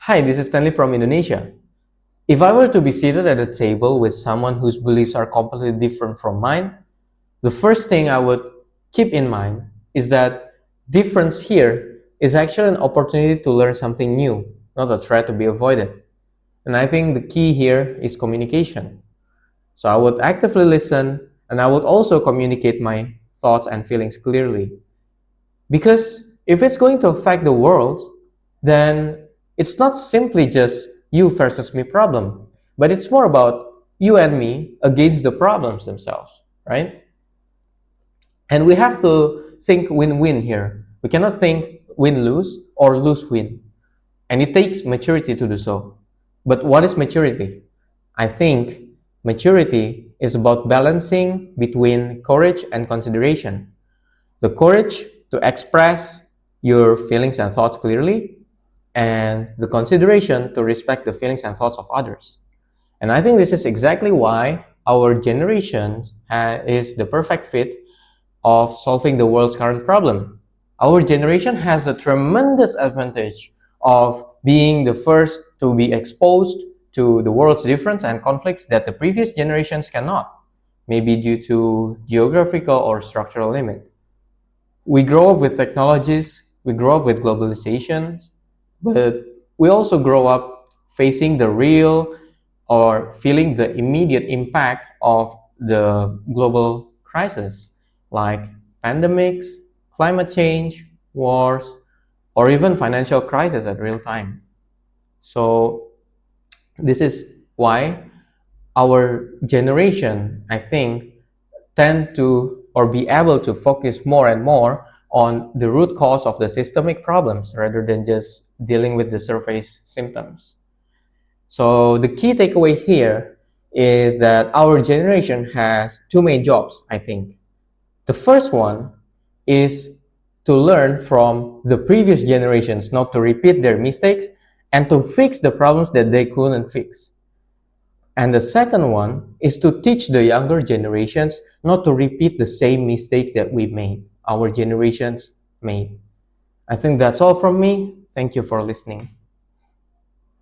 Hi, this is Stanley from Indonesia. If I were to be seated at a table with someone whose beliefs are completely different from mine, the first thing I would keep in mind is that difference here is actually an opportunity to learn something new, not a threat to be avoided. And I think the key here is communication. So I would actively listen and I would also communicate my thoughts and feelings clearly. Because if it's going to affect the world, then it's not simply just you versus me problem, but it's more about you and me against the problems themselves, right? And we have to think win-win here. We cannot think win-lose or lose-win. And it takes maturity to do so. But what is maturity? I think maturity is about balancing between courage and consideration. The courage to express your feelings and thoughts clearly, and the consideration to respect the feelings and thoughts of others. And I think this is exactly why our generation is the perfect fit of solving the world's current problem. Our generation has a tremendous advantage of being the first to be exposed to the world's difference and conflicts that the previous generations cannot, maybe due to geographical or structural limit. We grow up with technologies, we grow up with globalization, but we also grow up facing the real or feeling the immediate impact of the global crisis like pandemics, climate change, wars, or even financial crisis at real time. So this is why our generation, I think, tend to or be able to focus more and more on the root cause of the systemic problems rather than just dealing with the surface symptoms. So the key takeaway here is that our generation has two main jobs, I think. The first one is to learn from the previous generations, not to repeat their mistakes, and to fix the problems that they couldn't fix. And the second one is to teach the younger generations not to repeat the same mistakes that we made, our generations made. I think that's all from me. Thank you for listening.